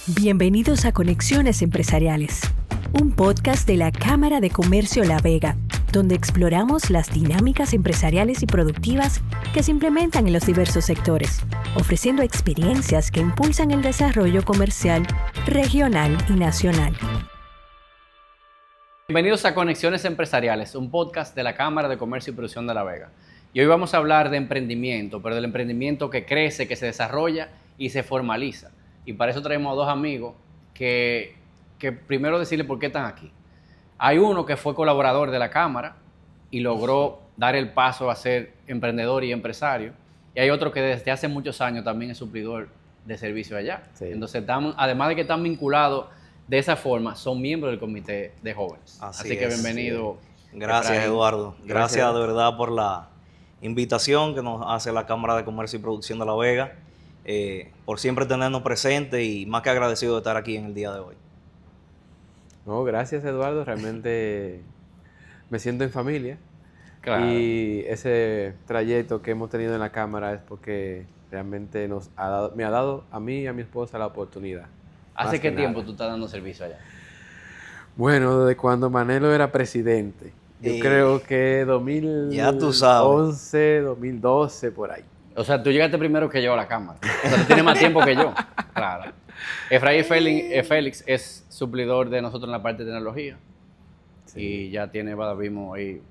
Bienvenidos a Conexiones Empresariales, un podcast de la Cámara de Comercio La Vega, donde exploramos las dinámicas empresariales y productivas que se implementan en los diversos sectores, ofreciendo experiencias que impulsan el desarrollo comercial, regional y nacional. Bienvenidos a Conexiones Empresariales, un podcast de la Cámara de Comercio y Producción de La Vega. Y hoy vamos a hablar de emprendimiento, pero del emprendimiento que crece, que se desarrolla y se formaliza. Y para eso traemos a dos amigos que primero decirles por qué están aquí. Hay uno que fue colaborador de la Cámara y logró dar el paso a ser emprendedor y empresario. Y hay otro que desde hace muchos años también es suplidor de servicio allá. Sí. Entonces, además de que están vinculados de esa forma, son miembros del comité de jóvenes. Así que bienvenido. Gracias, Efraín. Eduardo. Gracias de verdad por la invitación que nos hace la Cámara de Comercio y Producción de La Vega. Por siempre tenernos presentes y más que agradecido de estar aquí en el día de hoy. No, gracias, Eduardo. Realmente me siento en familia. Claro. Y ese trayecto que hemos tenido en la Cámara es porque realmente me ha dado a mí y a mi esposa la oportunidad. ¿Hace qué tiempo tú estás dando servicio allá? Bueno, desde cuando Manelo era presidente. Yo creo que 2011, ya tú sabes. 2012, por ahí. O sea, tú llegaste primero que yo a la Cámara. O sea, tú tienes más tiempo que yo. Claro. Efraín Félix es suplidor de nosotros en la parte de tecnología. Sí. Y ya tiene, vimos ahí,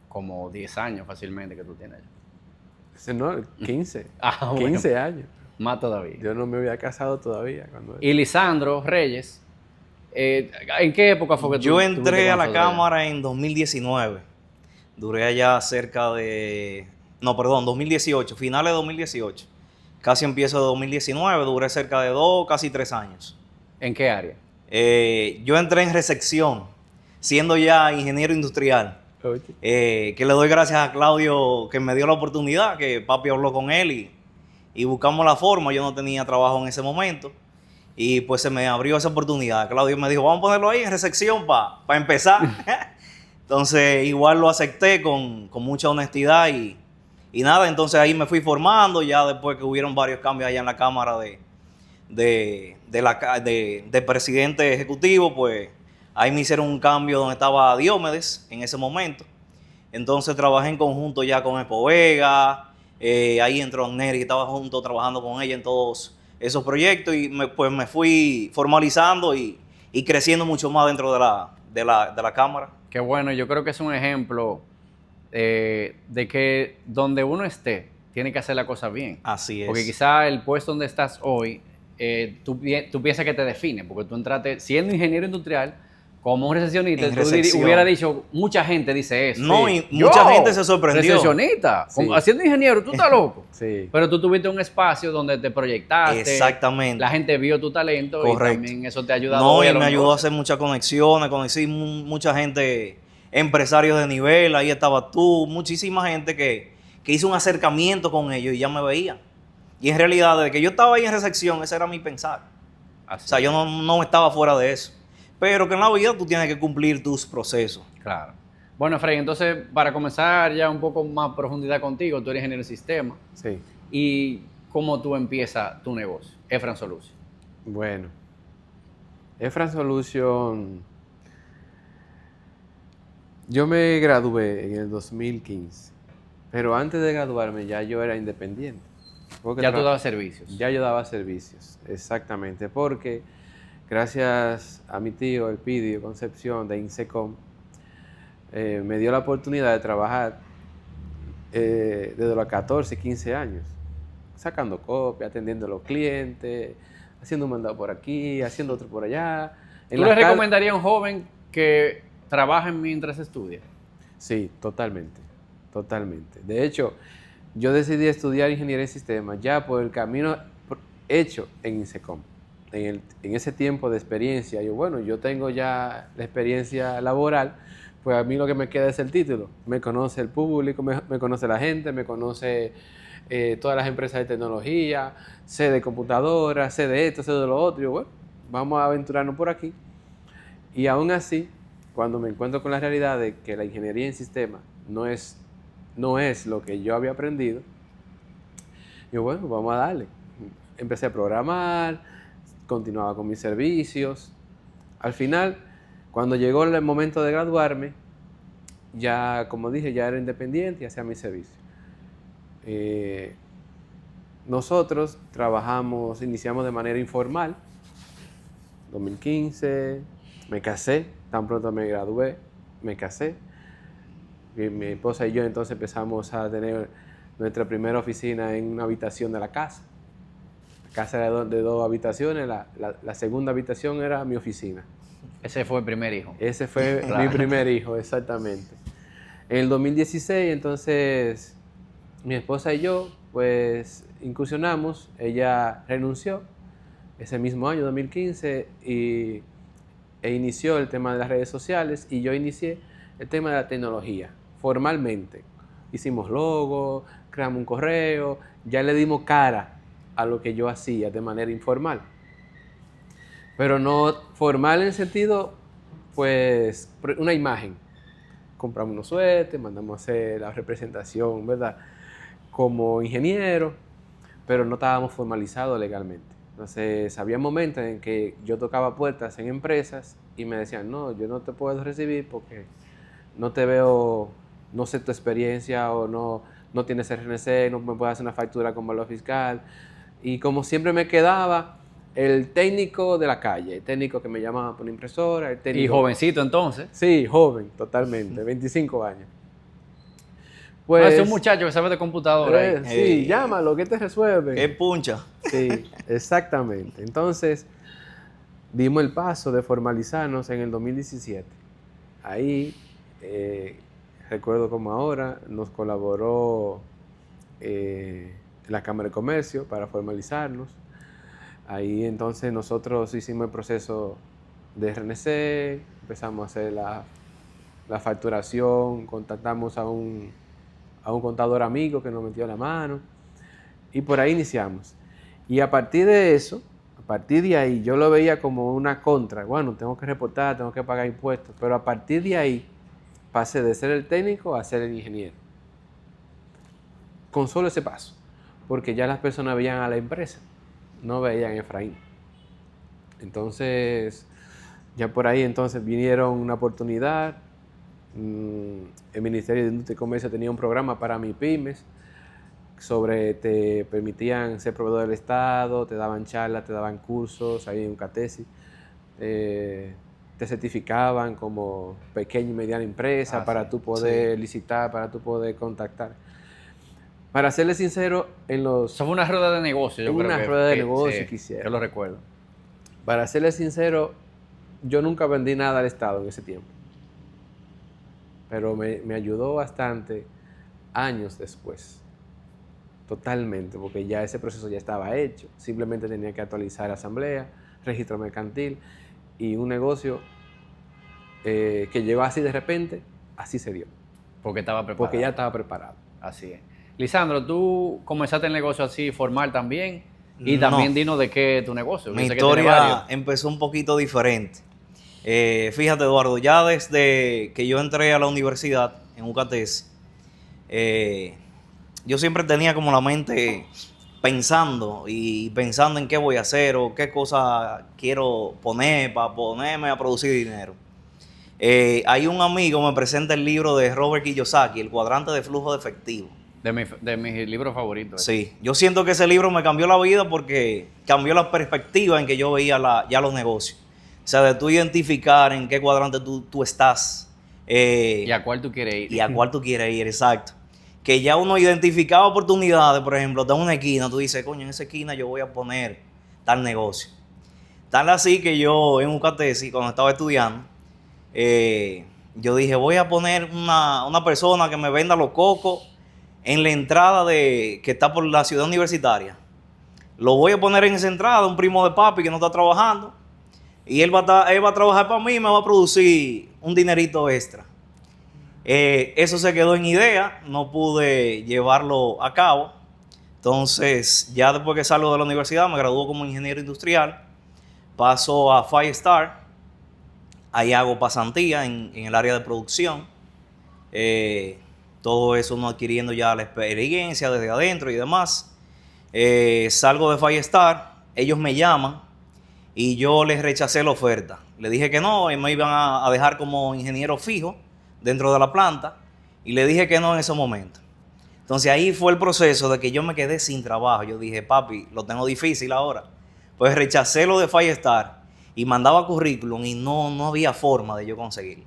como 10 años fácilmente que tú tienes ya. No, 15. 15 bueno, años. Más todavía. Yo no me había casado todavía. Y Lisandro Reyes, ¿en qué época fue que tú? Yo entré a la Cámara en 2019. Duré allá cerca de... 2018, finales de 2018. Casi empiezo de 2019, duré cerca de 2, casi 3 años. ¿En qué área? Yo entré en recepción, siendo ya ingeniero industrial. Que le doy gracias a Claudio que me dio la oportunidad, que papi habló con él y buscamos la forma. Yo no tenía trabajo en ese momento y pues se me abrió esa oportunidad. Claudio me dijo, vamos a ponerlo ahí en recepción para empezar. Entonces igual lo acepté con mucha honestidad y nada, entonces ahí me fui formando, ya después que hubieron varios cambios allá en la Cámara de presidente ejecutivo, pues ahí me hicieron un cambio donde estaba Diomedes en ese momento. Entonces trabajé en conjunto ya con Expo Vega, ahí entró Neri, estaba junto trabajando con ella en todos esos proyectos y me fui formalizando y creciendo mucho más dentro de la Cámara. Qué bueno, yo creo que es un ejemplo de que donde uno esté, tiene que hacer la cosa bien. Así es. Porque quizá el puesto donde estás hoy, tú piensas que te define, porque tú entraste siendo ingeniero industrial, como un recepcionista, tú hubieras dicho, mucha gente dice eso. No, sí. Y mucha gente se sorprendió. Recepcionista, sí. Haciendo ingeniero, tú estás loco. Sí. Pero tú tuviste un espacio donde te proyectaste. Exactamente. La gente vio tu talento. Correcto. Y también eso te ha ayudado. No, y me ayudó a hacer muchas conexiones, conocí mucha gente, empresarios de nivel, ahí estabas tú, muchísima gente que hizo un acercamiento con ellos y ya me veían. Y en realidad, desde que yo estaba ahí en recepción, ese era mi pensar. Así. O sea, yo no estaba fuera de eso. Pero que en la vida tú tienes que cumplir tus procesos. Claro. Bueno, Efraín, entonces, para comenzar ya un poco más profundidad contigo, tú eres ingeniero de sistema. Sí. ¿Y cómo tú empiezas tu negocio, Efran Solution? Bueno, Efran Solution, yo me gradué en el 2015, pero antes de graduarme ya yo era independiente. Ya tú dabas servicios. Ya yo daba servicios, exactamente, porque gracias a mi tío Elpidio Concepción de INSECOM, me dio la oportunidad de trabajar desde los 14, 15 años, sacando copias, atendiendo a los clientes, haciendo un mandado por aquí, haciendo otro por allá. ¿Tú le recomendarías a un joven que trabaje mientras estudia? Sí, totalmente, totalmente. De hecho, yo decidí estudiar ingeniería en sistemas ya por el camino hecho en INSECOM. En ese tiempo de experiencia, yo tengo ya la experiencia laboral, pues a mí lo que me queda es el título. Me conoce el público, me conoce la gente, me conoce todas las empresas de tecnología, sé de computadoras, sé de esto, sé de lo otro. Bueno, vamos a aventurarnos por aquí. Y aún así, cuando me encuentro con la realidad de que la ingeniería en sistemas no es lo que yo había aprendido, vamos a darle. Empecé a programar, continuaba con mis servicios. Al final, cuando llegó el momento de graduarme, ya, como dije, ya era independiente y hacía mi servicio. Nosotros iniciamos de manera informal. 2015, me casé, tan pronto me gradué, me casé. Mi esposa y yo entonces empezamos a tener nuestra primera oficina en una habitación de la casa. La casa era de 2 habitaciones, la segunda habitación era mi oficina. Ese fue el primer hijo. Ese fue mi primer hijo, exactamente. En el 2016, entonces, mi esposa y yo, pues, incursionamos. Ella renunció ese mismo año, 2015, e inició el tema de las redes sociales, y yo inicié el tema de la tecnología, formalmente. Hicimos logo, creamos un correo, ya le dimos cara a lo que yo hacía de manera informal. Pero no formal en el sentido, pues, una imagen. Compramos unos suéteres, mandamos a hacer la representación, ¿verdad? Como ingeniero, pero no estábamos formalizados legalmente. Entonces, había momentos en que yo tocaba puertas en empresas y me decían, no, yo no te puedo recibir porque no te veo, no sé tu experiencia, o no tienes RNC, no me puedes hacer una factura con valor fiscal. Y como siempre me quedaba el técnico de la calle, el técnico que me llamaba por una impresora, el técnico... Y jovencito entonces. Sí, joven, totalmente, 25 años. Pues, es un muchacho que sabe de computadora. Sí, llámalo, que te resuelve. ¿Qué puncha? Sí, exactamente. Entonces, dimos el paso de formalizarnos en el 2017. Ahí, recuerdo como ahora, nos colaboró la Cámara de Comercio para formalizarnos. Ahí entonces nosotros hicimos el proceso de RNC, empezamos a hacer la facturación, contactamos a un contador amigo que nos metió la mano, y por ahí iniciamos. Y a partir de eso, a partir de ahí, yo lo veía como una contra. Bueno, tengo que reportar, tengo que pagar impuestos, pero a partir de ahí pasé de ser el técnico a ser el ingeniero. Con solo ese paso, porque ya las personas veían a la empresa, no veían a Efraín. Entonces, ya por ahí entonces vinieron una oportunidad. El Ministerio de Industria y Comercio tenía un programa para MIPYMES, te permitían ser proveedor del Estado, te daban charlas, te daban cursos ahí en UCATESI, te certificaban como pequeña y mediana empresa para tú poder licitar, para tú poder contactar. Para serles sincero, eso fue una rueda de negocio, yo creo que... Una rueda de negocio que hicieron. Yo lo recuerdo. Para serles sincero, yo nunca vendí nada al Estado en ese tiempo. Pero me ayudó bastante años después. Totalmente, porque ya ese proceso ya estaba hecho. Simplemente tenía que actualizar asamblea, registro mercantil, y un negocio que llegó así de repente, así se dio. Porque estaba preparado. Porque ya estaba preparado. Así es. Lisandro, tú comenzaste el negocio así formal también, y también dinos de qué es tu negocio. Mi historia empezó un poquito diferente. Fíjate, Eduardo, ya desde que yo entré a la universidad en UCATES, yo siempre tenía como la mente pensando en qué voy a hacer o qué cosa quiero poner para ponerme a producir dinero. Hay un amigo me presenta el libro de Robert Kiyosaki, El cuadrante de flujo de efectivo. De mis libros favoritos. Sí, yo siento que ese libro me cambió la vida porque cambió la perspectiva en que yo veía ya los negocios. O sea, de tú identificar en qué cuadrante tú estás. Y a cuál tú quieres ir. Y a cuál tú quieres ir, exacto. Que ya uno identificaba oportunidades, por ejemplo, de una esquina, tú dices, coño, en esa esquina yo voy a poner tal negocio. Tal así que yo en UCATESI, cuando estaba estudiando, yo dije, voy a poner una persona que me venda los cocos en la entrada que está por la ciudad universitaria. Lo voy a poner en esa entrada, un primo de papi que no está trabajando. Y él va a trabajar para mí y me va a producir un dinerito extra. Eso se quedó en idea, no pude llevarlo a cabo. Entonces, ya después que salgo de la universidad, me graduó como ingeniero industrial. Paso a Firestar. Ahí hago pasantía en el área de producción. Todo eso uno adquiriendo ya la experiencia desde adentro y demás. Salgo de Firestar, ellos me llaman y yo les rechacé la oferta. Le dije que no, y me iban a dejar como ingeniero fijo dentro de la planta, y le dije que no en ese momento. Entonces ahí fue el proceso de que yo me quedé sin trabajo. Yo dije, papi, lo tengo difícil ahora. Pues rechacé lo de Firestar y mandaba currículum y no había forma de yo conseguirlo.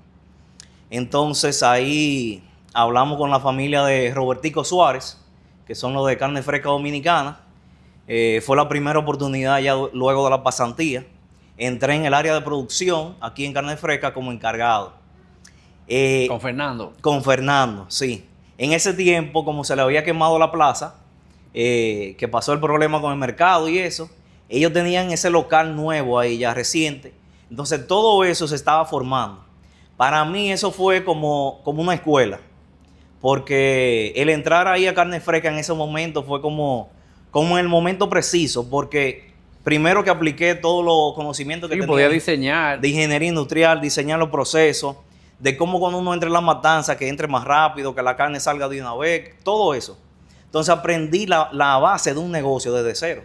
Entonces ahí hablamos con la familia de Robertico Suárez, que son los de Carne Fresca Dominicana. Fue la primera oportunidad ya luego de la pasantía. Entré en el área de producción aquí en Carne Fresca como encargado. Con Fernando. Con Fernando, sí. En ese tiempo, como se le había quemado la plaza, que pasó el problema con el mercado y eso, ellos tenían ese local nuevo ahí ya reciente. Entonces todo eso se estaba formando. Para mí eso fue como una escuela. Porque el entrar ahí a Carne Fresca en ese momento fue como en el momento preciso. Porque primero que apliqué todos los conocimientos que tenía. Podía diseñar. De ingeniería industrial, diseñar los procesos. De cómo cuando uno entra en la matanza, que entre más rápido, que la carne salga de una vez, todo eso. Entonces aprendí la base de un negocio desde cero.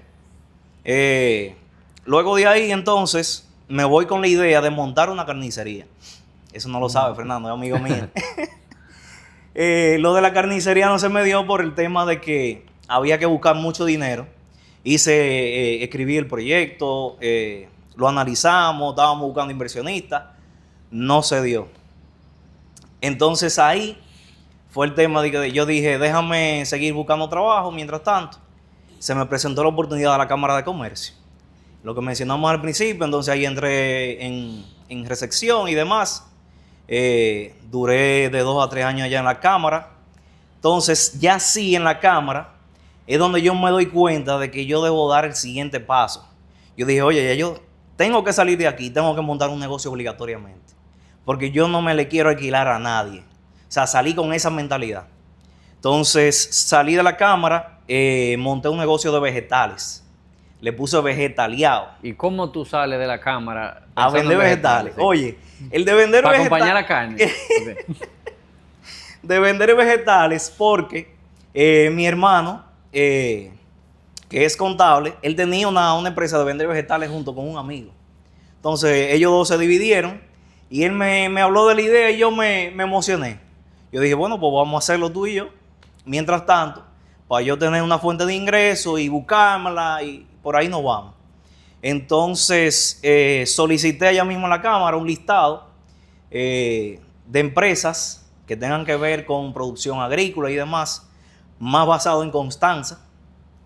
Luego de ahí, entonces, me voy con la idea de montar una carnicería. Eso no lo sabe Fernando, es amigo mío. Lo de la carnicería no se me dio por el tema de que había que buscar mucho dinero. Escribí el proyecto, lo analizamos, estábamos buscando inversionistas. No se dio. Entonces ahí fue el tema de que yo dije, déjame seguir buscando trabajo. Mientras tanto, se me presentó la oportunidad de la Cámara de Comercio. Lo que mencionamos al principio, entonces ahí entré en recepción y demás. Duré de 2 a 3 años allá en la Cámara. Entonces ya sí en la Cámara es donde yo me doy cuenta de que yo debo dar el siguiente paso. Yo dije, oye, ya yo tengo que salir de aquí, tengo que montar un negocio obligatoriamente. Porque yo no me le quiero alquilar a nadie. O sea, salí con esa mentalidad. Entonces, salí de la Cámara, monté un negocio de vegetales. Le puse vegetaleado. ¿Y cómo tú sales de la Cámara A vender vegetales? Sí. Oye, el de vender para vegetales... Para acompañar la carne. Okay. De vender vegetales porque mi hermano, que es contable, él tenía una empresa de vender vegetales junto con un amigo. Entonces, ellos dos se dividieron. Y él me habló de la idea y yo me emocioné. Yo dije, bueno, pues vamos a hacerlo tú y yo. Mientras tanto, para yo tener una fuente de ingreso y buscármela y por ahí nos vamos. Entonces, solicité allá mismo en la Cámara un listado de empresas que tengan que ver con producción agrícola y demás, más basado en Constanza.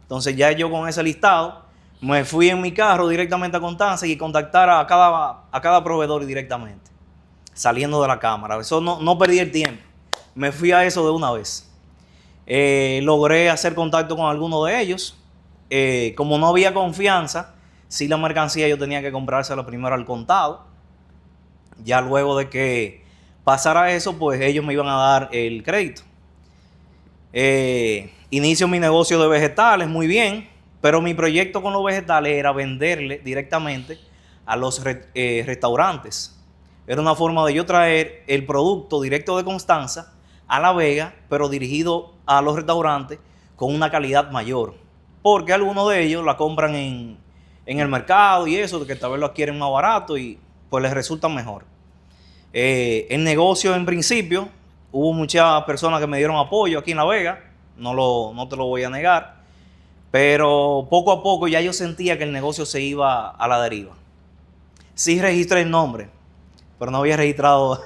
Entonces, ya yo con ese listado me fui en mi carro directamente a Constanza y contactar a cada proveedor directamente, saliendo de la Cámara. Eso no perdí el tiempo. Me fui a eso de una vez. Logré hacer contacto con algunos de ellos. Como no había confianza, sí la mercancía yo tenía que comprársela primero al contado. Ya luego de que pasara eso, pues ellos me iban a dar el crédito. Inicio mi negocio de vegetales, muy bien. Pero mi proyecto con los vegetales era venderle directamente a los restaurantes. Era una forma de yo traer el producto directo de Constanza a La Vega, pero dirigido a los restaurantes con una calidad mayor. Porque algunos de ellos la compran en el mercado y eso, de que tal vez lo adquieren más barato y pues les resulta mejor. El negocio en principio, hubo muchas personas que me dieron apoyo aquí en La Vega, no te lo voy a negar. Pero poco a poco ya yo sentía que el negocio se iba a la deriva. Sí registré el nombre, pero no había registrado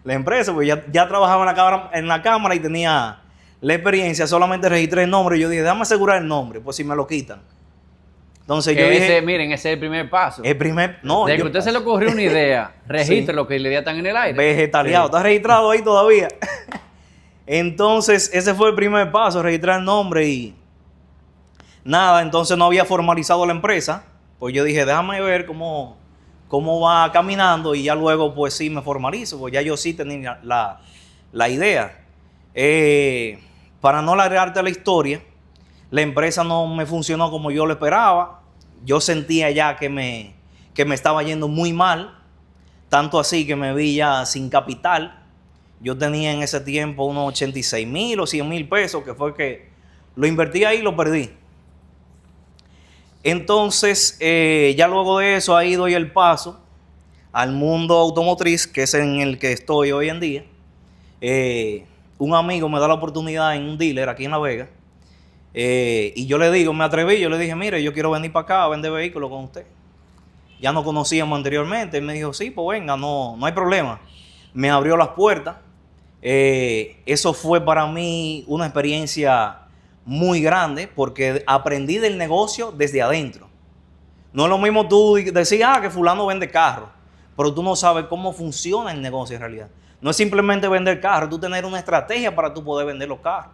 la empresa, porque ya trabajaba en la cámara y tenía la experiencia. Solamente registré el nombre y yo dije, déjame asegurar el nombre, pues si me lo quitan. Entonces yo dije... Miren, ese es el primer paso. No, de que a usted se le ocurrió una idea, registre lo que la idea está en el aire. Vegetaleado, sí. Está registrado ahí todavía. Entonces ese fue el primer paso, registrar el nombre y... Nada, entonces no había formalizado la empresa. Pues yo dije, déjame ver cómo va caminando y ya luego pues sí me formalizo. Pues ya yo sí tenía la idea. Para no alargarte la historia, la empresa no me funcionó como yo lo esperaba. Yo sentía ya que me estaba yendo muy mal. Tanto así que me vi ya sin capital. Yo tenía en ese tiempo unos 86,000 o 100,000 pesos, que fue que lo invertí ahí y lo perdí. Entonces, ya luego de eso, ahí doy el paso al mundo automotriz, que es en el que estoy hoy en día. Un amigo me da la oportunidad en un dealer aquí en La Vega. Y yo le digo, me atreví, yo le dije, mire, yo quiero venir para acá a vender vehículos con usted. Ya nos conocíamos anteriormente. Él me dijo, sí, pues venga, no hay problema. Me abrió las puertas. Eso fue para mí una experiencia muy grande porque aprendí del negocio desde adentro. No es lo mismo tú decir, que fulano vende carros, pero tú no sabes cómo funciona el negocio en realidad. No es simplemente vender carros, tú tener una estrategia para tú poder vender los carros.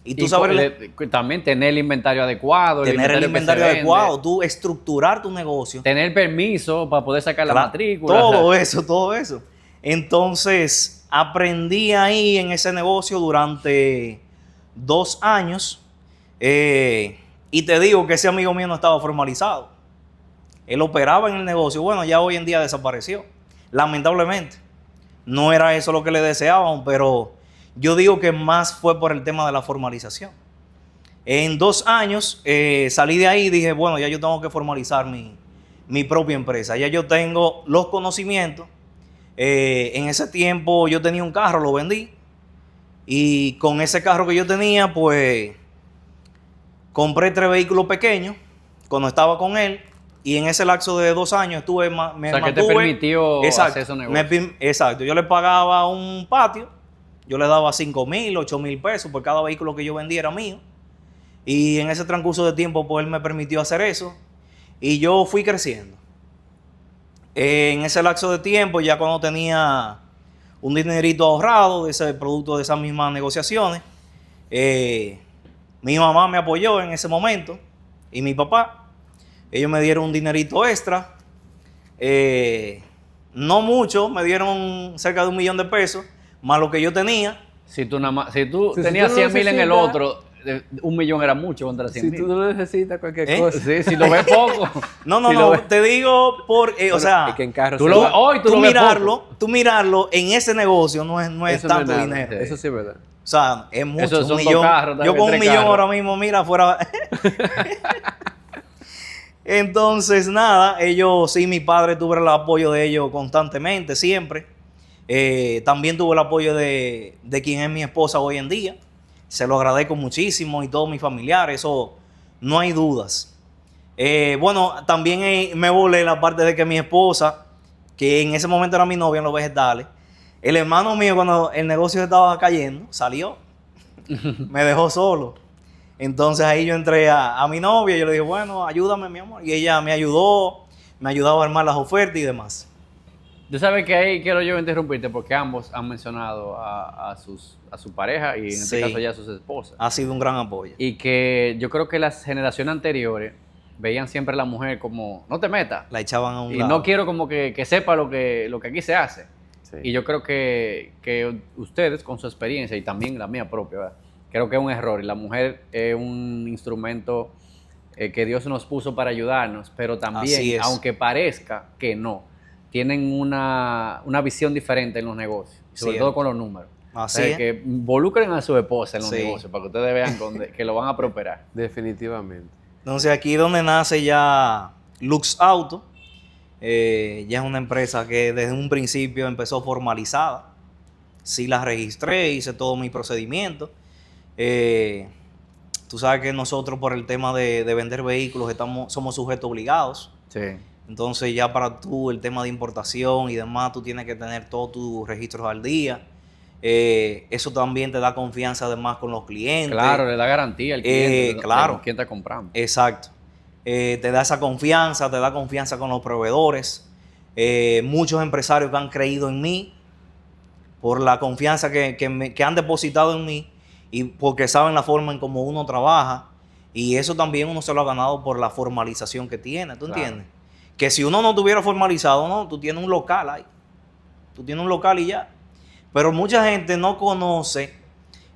Y tú sabes también tener el inventario adecuado. Tener el inventario adecuado, tú estructurar tu negocio. Tener permiso para poder sacar la matrícula. Todo eso. Entonces, aprendí ahí en ese negocio durante 2 años. Y te digo que ese amigo mío no estaba formalizado. Él operaba en el negocio. Bueno, ya hoy en día desapareció. Lamentablemente. No era eso lo que le deseaban, pero yo digo que más fue por el tema de la formalización. En 2 años salí de ahí y dije, bueno, ya yo tengo que formalizar mi propia empresa. Ya yo tengo los conocimientos. En ese tiempo yo tenía un carro, lo vendí. Y con ese carro que yo tenía, pues compré 3 vehículos pequeños cuando estaba con él. Y en ese lapso de 2 años estuve, que te permitió hacer esos negocios. Exacto. Yo le pagaba un patio. Yo le daba 5,000, 8,000 pesos por cada vehículo que yo vendía era mío. Y en ese transcurso de tiempo, pues él me permitió hacer eso. Y yo fui creciendo. En ese lapso de tiempo, ya cuando tenía un dinerito ahorrado de ese producto de esas mismas negociaciones, mi mamá me apoyó en ese momento y mi papá. Ellos me dieron un dinerito extra. No mucho, me dieron cerca de 1 millón de pesos, más lo que yo tenía. Si tú tenías 100,000 en el otro, 1 millón era mucho contra 100,000. Si tú no necesitas cualquier cosa. Sí, si lo ves poco. No, te digo o sea, es que en carro tú mirarlo en ese negocio no es tanto dinero. Eso sí es verdad. O sea, es mucho. Eso son 1 millón. carros, Yo con 1 millón carros. ahora mismo, mira, fuera. Entonces, nada, ellos, sí, mi padre tuve el apoyo de ellos constantemente, siempre. También tuve el apoyo de quien es mi esposa hoy en día. Se lo agradezco muchísimo y todos mis familiares, eso no hay dudas. Bueno, también me volé la parte de que mi esposa, que en ese momento era mi novia en los vegetales, el hermano mío cuando el negocio estaba cayendo, salió, me dejó solo. Entonces ahí yo entré a mi novia y yo le dije, bueno, ayúdame mi amor. Y ella me ayudaba a armar las ofertas y demás. Tú sabes que ahí quiero yo interrumpirte porque ambos han mencionado a su pareja y en este caso ya a sus esposas. Ha sido un gran apoyo. Y que yo creo que las generaciones anteriores veían siempre a la mujer como, no te metas. La echaban a un lado. Y no quiero como que sepa lo que aquí se hace. Sí. Y yo creo que ustedes con su experiencia y también la mía propia, ¿verdad? Creo que es un error y la mujer es un instrumento que Dios nos puso para ayudarnos, pero también, aunque parezca que no, tienen una visión diferente en los negocios, sobre todo con los números. Así es. Que involucren a su esposa en los negocios para que ustedes vean que lo van a prosperar. Definitivamente. Entonces aquí es donde nace ya Lux Auto. Ya es una empresa que desde un principio empezó formalizada. Sí la registré, hice todo mi procedimiento. Tú sabes que nosotros por el tema de vender vehículos somos sujetos obligados. Sí. Entonces ya para tú el tema de importación y demás, tú tienes que tener todos tus registros al día. Eso también te da confianza además con los clientes. Claro, le da garantía al cliente. Claro. Con quién está comprando. Exacto. Te da esa confianza, te da confianza con los proveedores. Muchos empresarios que han creído en mí por la confianza que han depositado en mí y porque saben la forma en cómo uno trabaja. Y eso también uno se lo ha ganado por la formalización que tiene, ¿tú entiendes? Que si uno no tuviera formalizado, no, tú tienes un local ahí. Tú tienes un local y ya. Pero mucha gente no conoce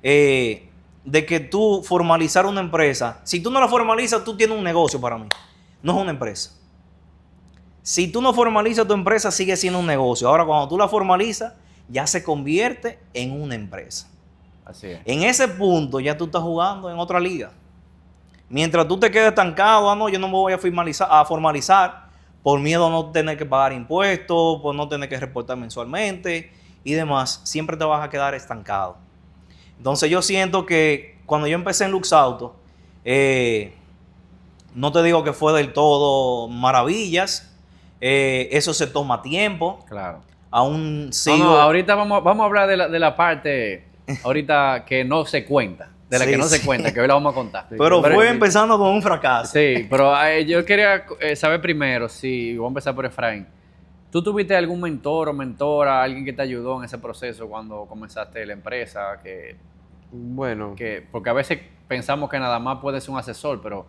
de que tú formalizar una empresa, si tú no la formalizas, tú tienes un negocio para mí. No es una empresa. Si tú no formalizas tu empresa, sigue siendo un negocio. Ahora, cuando tú la formalizas, ya se convierte en una empresa. Así es. En ese punto ya tú estás jugando en otra liga. Mientras tú te quedes estancado, no, yo no me voy a formalizar por miedo a no tener que pagar impuestos, por no tener que reportar mensualmente y demás, siempre te vas a quedar estancado. Entonces yo siento que cuando yo empecé en Luxauto, no te digo que fue del todo maravillas, eso se toma tiempo. Claro. Aún No, sigo... no, ahorita vamos a hablar de la parte ahorita que no se cuenta, de la Sí, que no sí. se cuenta, que hoy la vamos a contar. Pero fue empezando con un fracaso. Sí, pero yo quería saber primero, sí, voy a empezar por Efraín. ¿Tú tuviste algún mentor o mentora, alguien que te ayudó en ese proceso cuando comenzaste la empresa? Bueno, Porque a veces pensamos que nada más puede ser un asesor, pero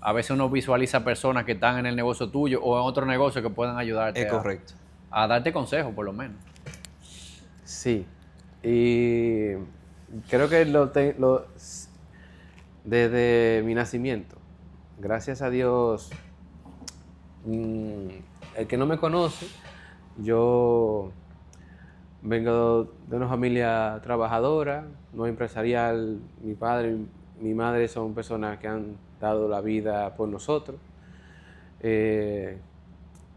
a veces uno visualiza personas que están en el negocio tuyo o en otro negocio que puedan ayudarte Es correcto. a darte consejos, por lo menos. sí. Y creo que desde mi nacimiento, gracias a Dios, el que no me conoce, yo vengo de una familia trabajadora, no empresarial. Mi padre y mi madre son personas que han dado la vida por nosotros.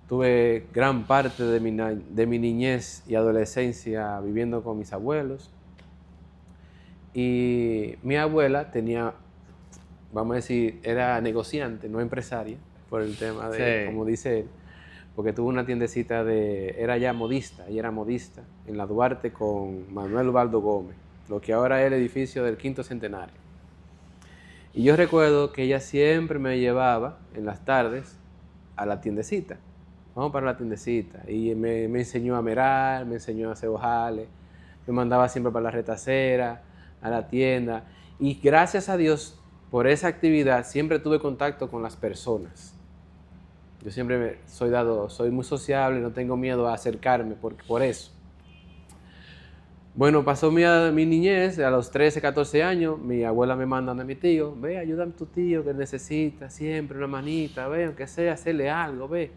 Tuve gran parte de mi niñez y adolescencia viviendo con mis abuelos. Y mi abuela tenía, vamos a decir, era negociante, no empresaria, por el tema de, Sí. como dice él, porque tuvo una tiendecita era ya modista, ella era modista, en la Duarte con Manuel Ubaldo Gómez, lo que ahora es el edificio del Quinto Centenario. Y yo recuerdo que ella siempre me llevaba en las tardes a la tiendecita. Vamos para la tiendecita. Y me enseñó a merar, me enseñó a hacer ojales, me mandaba siempre para la retacera, a la tienda. Y gracias a Dios, por esa actividad, siempre tuve contacto con las personas. Yo siempre soy muy sociable, no tengo miedo a acercarme por eso. Bueno, pasó mi niñez, a los 13, 14 años, mi abuela me manda a mi tío, ve, ayúdame a tu tío que necesita siempre una manita, ve, aunque sea, hacerle algo, ve.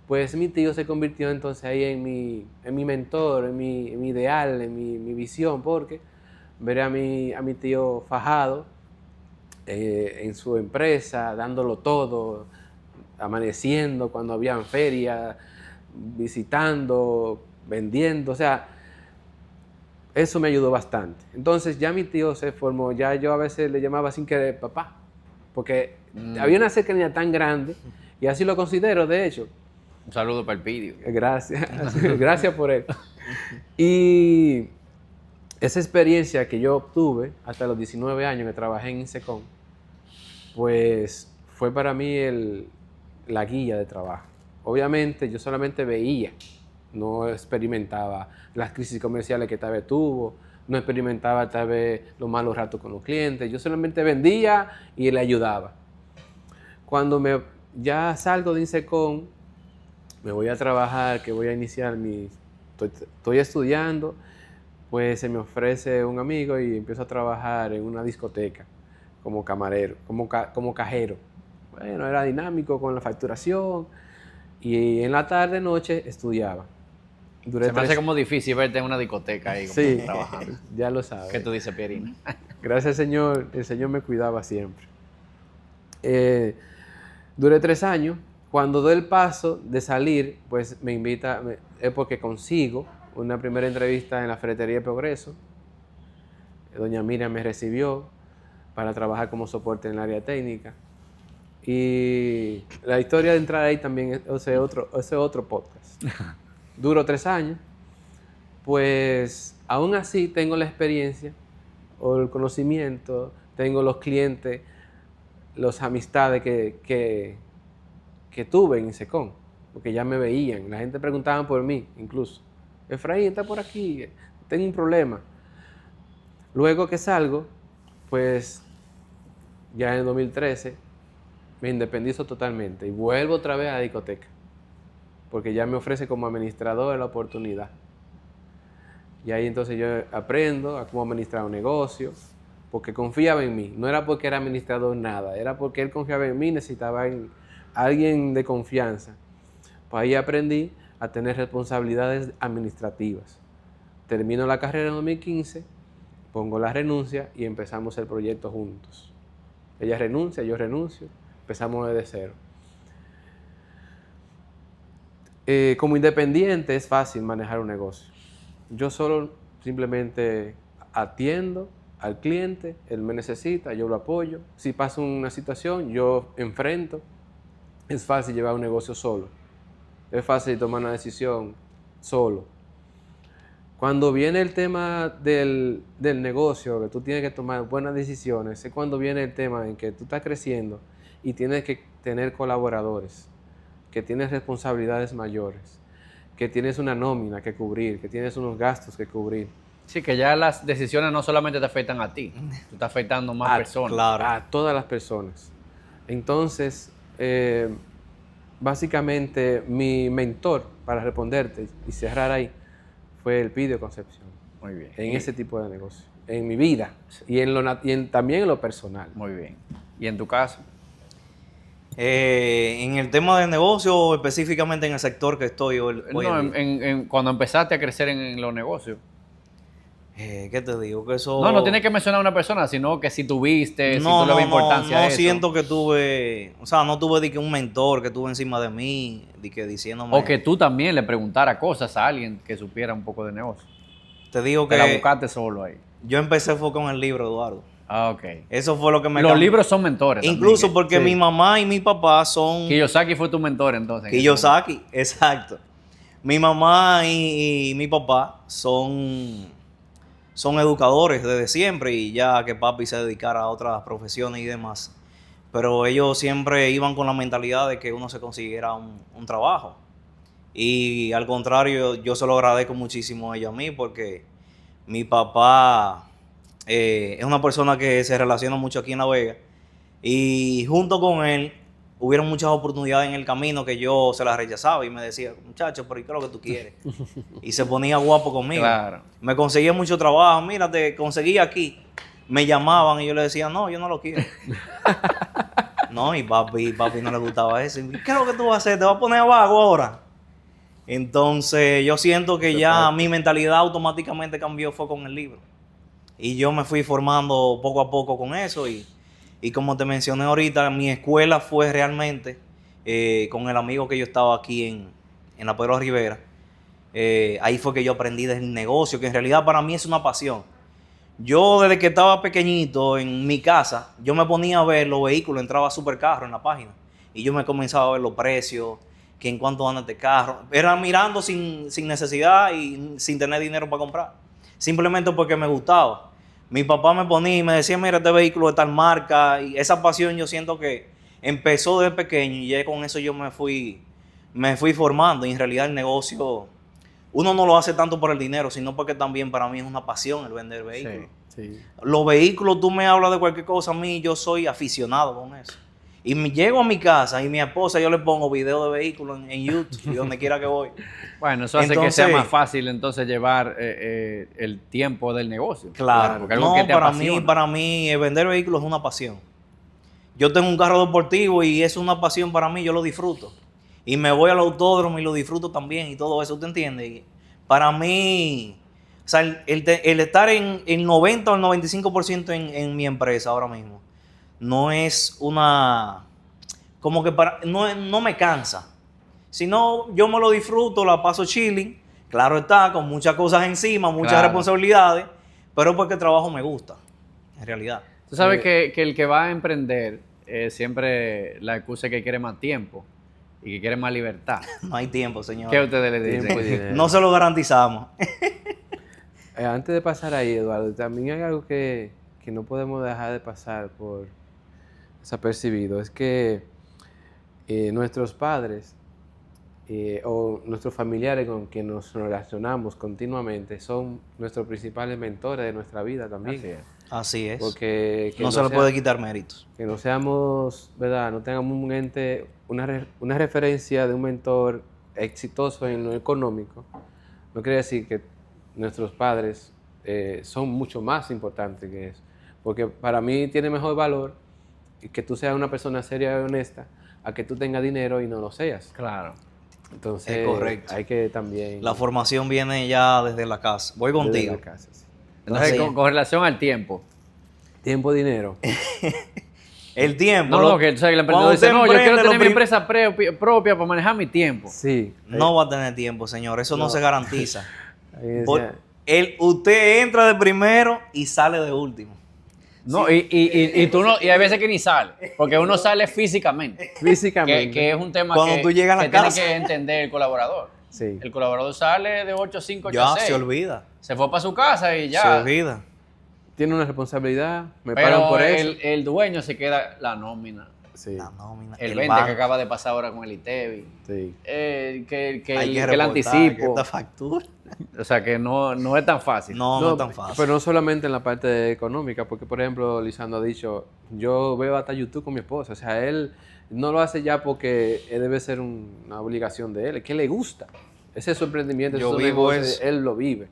Pues mi tío se convirtió entonces ahí en mi mentor, en mi ideal, en mi visión, porque ver a mi tío fajado en su empresa, dándolo todo, amaneciendo cuando habían ferias, visitando, vendiendo, o sea, eso me ayudó bastante. Entonces ya mi tío se formó, ya yo a veces le llamaba sin querer papá, porque había una cercanía tan grande, y así lo considero, de hecho. Un saludo para el Pidio. Gracias, gracias por él. Y esa experiencia que yo obtuve hasta los 19 años que trabajé en INSECOM, pues fue para mí la guía de trabajo. Obviamente yo solamente veía, no experimentaba las crisis comerciales que tal vez tuvo, no experimentaba tal vez los malos ratos con los clientes, yo solamente vendía y le ayudaba. Cuando ya salgo de INSECOM, me voy a trabajar, que voy a iniciar estoy estudiando, pues se me ofrece un amigo y empiezo a trabajar en una discoteca como camarero, como cajero. Bueno, era dinámico con la facturación y en la tarde, noche estudiaba. Se me hace como difícil verte en una discoteca ahí como Sí, trabajando. ya lo sabes. ¿Qué tú dices, Pierina? Gracias, Señor. El Señor me cuidaba siempre. Duré 3 años. Cuando doy el paso de salir, pues me invita, es porque consigo una primera entrevista en la Ferretería Progreso. Doña Miriam me recibió para trabajar como soporte en el área técnica. Y la historia de entrar ahí también es otro podcast. Duró 3 años. Pues aún así tengo la experiencia o el conocimiento, tengo los clientes, las amistades que tuve en INSECOM, porque ya me veían, la gente preguntaba por mí, incluso. Efraín, está por aquí, tengo un problema. Luego que salgo, pues ya en el 2013 me independizo totalmente y vuelvo otra vez a la discoteca, porque ya me ofrece como administrador la oportunidad. Y ahí entonces yo aprendo a cómo administrar un negocio, porque confiaba en mí. No era porque era administrador nada, era porque él confiaba en mí, necesitaba alguien de confianza. Pues ahí aprendí a tener responsabilidades administrativas. Termino la carrera en 2015, pongo la renuncia y empezamos el proyecto juntos. Ella renuncia, yo renuncio, empezamos desde cero. Como independiente es fácil manejar un negocio. Yo solo simplemente atiendo al cliente, él me necesita, yo lo apoyo. Si pasa una situación, yo enfrento. Es fácil llevar un negocio solo. Es fácil tomar una decisión solo. Cuando viene el tema del negocio, que tú tienes que tomar buenas decisiones, es cuando viene el tema en que tú estás creciendo y tienes que tener colaboradores, que tienes responsabilidades mayores, que tienes una nómina que cubrir, que tienes unos gastos que cubrir. Sí, que ya las decisiones no solamente te afectan a ti, tú estás afectando más personas. Claro. A todas las personas. Entonces, básicamente mi mentor, para responderte y cerrar ahí, fue el Pidio Concepción. Muy bien. En ese tipo de negocio, en mi vida también en lo personal. Muy bien. ¿Y en tu caso? En el tema de negocio, específicamente en el sector que estoy hoy No, en día. cuando empezaste a crecer en los negocios. ¿Qué te digo? Que eso... No tienes que mencionar a una persona, sino que si tuviste, si tú le ves importancia a no eso. siento que tuve, o sea, no tuve de que un mentor que estuvo encima de mí, de que diciéndome... O que tú también le preguntaras cosas a alguien que supiera un poco de negocio. Te digo Te la que buscaste solo ahí. yo empecé fue con el libro, Eduardo. Ah, ok. Eso fue lo que me Los cambió. libros son mentores Incluso también, porque sí. mi mamá y mi papá son... Kiyosaki fue tu mentor entonces. Kiyosaki, exacto. Mi mamá y mi papá son educadores desde siempre y ya que papi se dedicara a otras profesiones y demás. Pero ellos siempre iban con la mentalidad de que uno se consiguiera un trabajo. Y al contrario, yo se lo agradezco muchísimo a ellos a mí porque mi papá es una persona que se relaciona mucho aquí en La Vega. Y junto con él hubieron muchas oportunidades en el camino que yo se las rechazaba y me decía, muchacho, pero ¿y qué es lo que tú quieres? Y se ponía guapo conmigo. Claro. Me conseguía mucho trabajo. Mira, te conseguí aquí. Me llamaban y yo le decía, no, yo no lo quiero. No, y papi no le gustaba eso. Y, ¿qué es lo que tú vas a hacer? ¿Te vas a poner a vago ahora? Entonces yo siento que ya mi mentalidad automáticamente cambió fue con el libro. Y yo me fui formando poco a poco con eso y como te mencioné ahorita, mi escuela fue realmente con el amigo que yo estaba aquí en la Pedro Rivera. Ahí fue que yo aprendí del negocio, que en realidad para mí es una pasión. Yo desde que estaba pequeñito en mi casa, yo me ponía a ver los vehículos, entraba a Supercarro en la página y yo me comenzaba a ver los precios, que en cuánto anda este carro. Era mirando sin necesidad y sin tener dinero para comprar, simplemente porque me gustaba. Mi papá me ponía y me decía, mira, este vehículo de tal marca. Y esa pasión yo siento que empezó desde pequeño y ya con eso yo me fui formando. Y en realidad el negocio, uno no lo hace tanto por el dinero, sino porque también para mí es una pasión el vender vehículos. Sí. Los vehículos, tú me hablas de cualquier cosa, a mí yo soy aficionado con eso. Y llego a mi casa y mi esposa yo le pongo videos de vehículos en YouTube y donde quiera que voy. Bueno, eso hace que sea más fácil entonces llevar el tiempo del negocio. Claro, porque algo que te apasiona. para mí vender vehículos es una pasión. Yo tengo un carro deportivo y es una pasión para mí, yo lo disfruto. Y me voy al autódromo y lo disfruto también y todo eso, ¿usted entiende? Y para mí, o sea, el estar en el 90 o el 95% en mi empresa ahora mismo, no es una, como que no me cansa, sino yo me lo disfruto, la paso chilling, claro está, con muchas cosas encima, muchas responsabilidades, pero porque el trabajo me gusta, en realidad. Tú sabes que el que va a emprender, siempre la excusa es que quiere más tiempo y que quiere más libertad. No hay tiempo, señor. ¿Qué ustedes le Tiempo y dicen? dinero. No se lo garantizamos. Antes de pasar ahí, Eduardo, también hay algo que no podemos dejar de pasar por desapercibido. Es que nuestros padres o nuestros familiares con quienes nos relacionamos continuamente son nuestros principales mentores de nuestra vida también. Así es. Así es. Porque que no se le puede quitar méritos. Que no seamos, ¿verdad? No tengamos un ente, una referencia de un mentor exitoso en lo económico, no quiere decir que nuestros padres son mucho más importantes que eso. Porque para mí tiene mejor valor que tú seas una persona seria y honesta a que tú tengas dinero y no lo seas. Claro. Entonces, Es correcto. hay que también... La formación viene ya desde la casa. Voy desde contigo. la casa, sí. Entonces, Así es. con relación al tiempo, Tiempo, dinero. El tiempo. No, que, o sea, que el emprendedor dice, no, yo quiero tener mi empresa propia para manejar mi tiempo. Sí. No va a tener tiempo, señor. Eso no se garantiza. Ahí decía, Usted entra de primero y sale de último. No, y tú no, y hay veces que ni sale, porque uno sale físicamente. físicamente. Que es un tema Cuando tú llegas a la que tiene casa. que entender el colaborador. Sí. El colaborador sale de 8 a 5, 8 Ya a 6. se olvida. Se fue para su casa y Se ya. olvida. Tiene una responsabilidad, me pagan Pero por eso. el dueño se queda la nómina. Sí, La nómina, El el 20 banco. que acaba de pasar ahora con el ITEVI. sí. Que Hay que el reportar anticipo. que esta factura. O sea, que no es tan fácil. No es tan fácil. Pero no solamente en la parte económica, porque por ejemplo, Lisandro ha dicho, yo veo hasta YouTube con mi esposa, o sea, él no lo hace ya porque debe ser una obligación de él, es que le gusta. Ese es su emprendimiento, ese Yo es su vivo negocio, eso. él lo vive.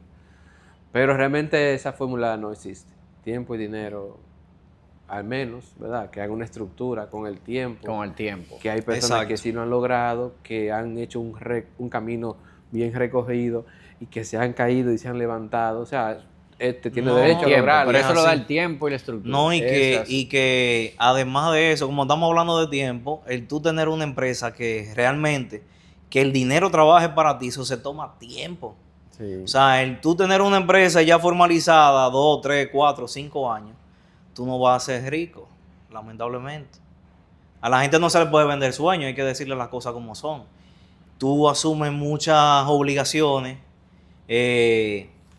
Pero realmente esa fórmula no existe. Tiempo y dinero, al menos, ¿verdad? Que haga una estructura con el tiempo. Con el tiempo. Que hay personas Exacto. que sí lo han logrado, que han hecho un camino bien recorrido y que se han caído y se han levantado. O sea, tiene No, derecho a Tiempo, lograrlo. pero eso lo así. da el tiempo y la estructura. No, y Esas. que además de eso, como estamos hablando de tiempo, el tú tener una empresa que realmente, que el dinero trabaje para ti, eso se toma tiempo. Sí. O sea, el tú tener una empresa ya formalizada 2, 3, 4, 5 años, tú no vas a ser rico, lamentablemente. A la gente no se le puede vender sueños, hay que decirle las cosas como son. Tú asumes muchas obligaciones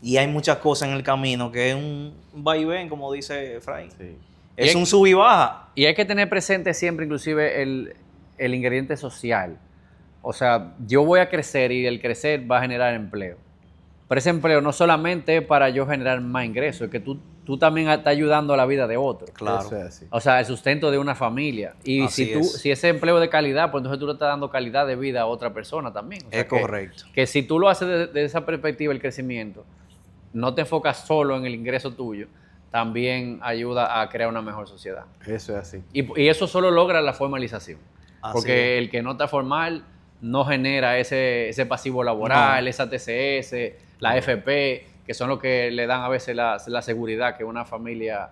y hay muchas cosas en el camino que es un va y ven, como dice Efraín. Sí. Es Y un sub y baja. Y hay que tener presente siempre inclusive el ingrediente social. O sea, yo voy a crecer y el crecer va a generar empleo. Pero ese empleo no solamente es para yo generar más ingresos, es que tú también estás ayudando a la vida de otro. Claro. Eso es así. O sea, el sustento de una familia. Y Así es. si ese empleo es de calidad, pues entonces tú le estás dando calidad de vida a otra persona también. O sea, Es correcto. Que si tú lo haces de esa perspectiva, el crecimiento, no te enfocas solo en el ingreso tuyo, también ayuda a crear una mejor sociedad. Eso es así. Y eso solo logra la formalización. Así Porque es. el que no está formal no genera ese pasivo laboral, No. esa TCS, la FP, que son los que le dan a veces la seguridad que una familia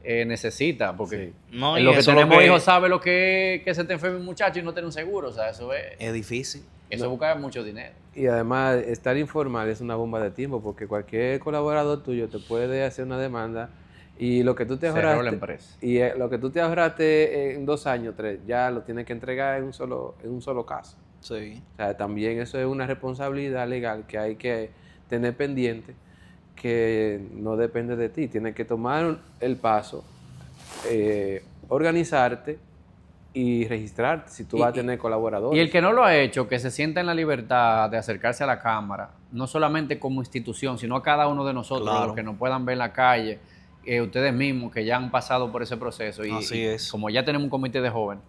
necesita. Porque Sí. No, y los que eso tenemos lo que- hijos sabe lo que es que se te enferme un muchacho y no tener un seguro. O sea, eso es difícil. buscar mucho dinero. Y además, estar informal es una bomba de tiempo porque cualquier colaborador tuyo te puede hacer una demanda y lo que tú te Cerró ahorraste, la empresa. y lo que tú te ahorraste en 2 años, 3, ya lo tienes que entregar en un solo caso. Sí. O sea, también eso es una responsabilidad legal que hay que tener pendiente, que no depende de ti. Tienes que tomar el paso, organizarte y registrarte si tú vas a tener colaboradores. Y el que no lo ha hecho, que se sienta en la libertad de acercarse a la Cámara, no solamente como institución, sino a cada uno de nosotros, Claro. los que nos puedan ver en la calle, ustedes mismos que ya han pasado por ese proceso. Y, Así es. Como ya tenemos un comité de jóvenes,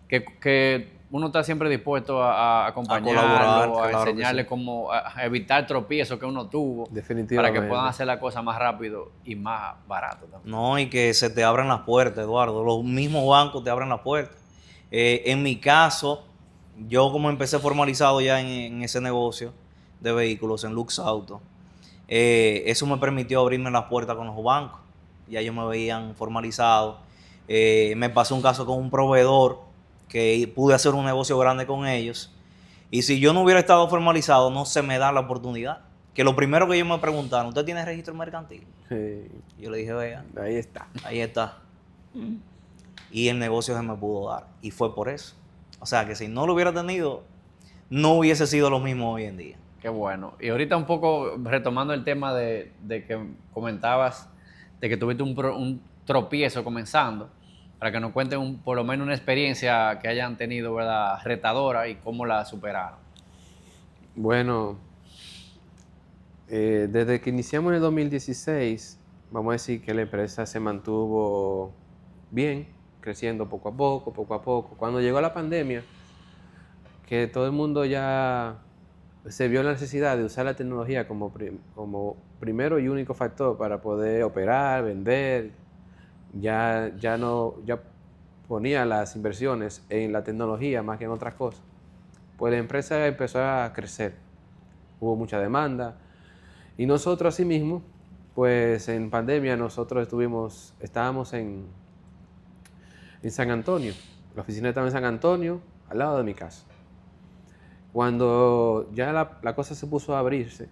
que uno está siempre dispuesto a acompañarlo, colaborar, a claro que enseñarle sí. cómo a evitar tropiezos que uno tuvo, para Definitivamente. que puedan hacer la cosa más rápido y más barato también. No, y que se te abran las puertas, Eduardo. Los mismos bancos te abren las puertas. En mi caso, yo como empecé formalizado ya en ese negocio de vehículos, en Lux Auto, eso me permitió abrirme las puertas con los bancos. Ya ellos me veían formalizado. Me pasó un caso con un proveedor que pude hacer un negocio grande con ellos. Y si yo no hubiera estado formalizado, no se me da la oportunidad. Que lo primero que ellos me preguntaron, ¿usted tiene registro mercantil? Sí, Yo le dije, vea, ahí está. ahí está. Y el negocio se me pudo dar. Y fue por eso. O sea, que si no lo hubiera tenido, no hubiese sido lo mismo hoy en día. Qué bueno. Y ahorita un poco retomando el tema de que comentabas de que tuviste un tropiezo comenzando, para que nos cuenten por lo menos una experiencia que hayan tenido, ¿verdad?, retadora y cómo la superaron. Bueno, desde que iniciamos en el 2016, vamos a decir que la empresa se mantuvo bien, creciendo poco a poco, poco a poco. Cuando llegó la pandemia, que todo el mundo ya se vio la necesidad de usar la tecnología como primero y único factor para poder operar, vender, ya ponía las inversiones en la tecnología más que en otras cosas. Pues la empresa empezó a crecer, hubo mucha demanda y nosotros asimismo, pues en pandemia nosotros estábamos en San Antonio. La oficina estaba en San Antonio, al lado de mi casa. Cuando ya la cosa se puso a abrirse,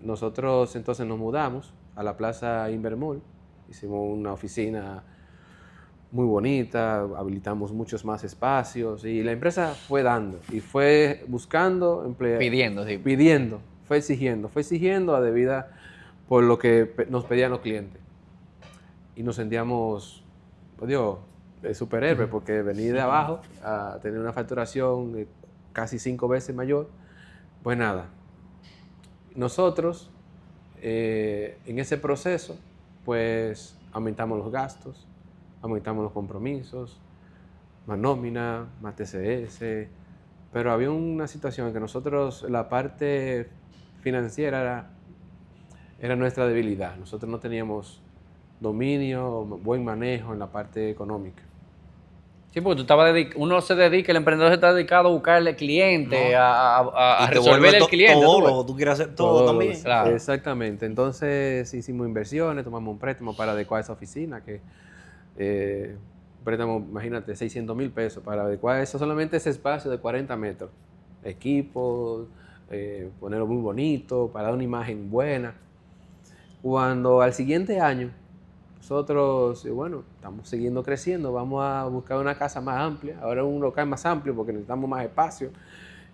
nosotros entonces nos mudamos a la Plaza Invermall. Hicimos una oficina muy bonita, habilitamos muchos más espacios y la empresa fue dando y fue buscando empleados. Pidiendo, sí. Pidiendo, fue exigiendo a debida por lo que nos pedían los clientes. Y nos sentíamos, pues Dios, superhéroes, porque venir de abajo a tener una facturación casi 5 veces mayor, pues nada. Nosotros, en ese proceso, pues aumentamos los gastos, aumentamos los compromisos, más nómina, más TCS, pero había una situación en que nosotros, la parte financiera era nuestra debilidad. Nosotros no teníamos dominio, buen manejo en la parte económica. Sí, porque uno se dedica, el emprendedor se está dedicado a buscarle cliente, a resolver el cliente. Todo, tú quieres hacer todo también. Claro. Exactamente. Entonces hicimos inversiones, tomamos un préstamo para adecuar esa oficina, que préstamo, imagínate, 600,000 pesos para adecuar eso, solamente ese espacio de 40 metros. Equipos, ponerlo muy bonito, para dar una imagen buena. Cuando al siguiente año, nosotros, bueno, estamos siguiendo creciendo, vamos a buscar una casa más amplia, ahora un local más amplio porque necesitamos más espacio.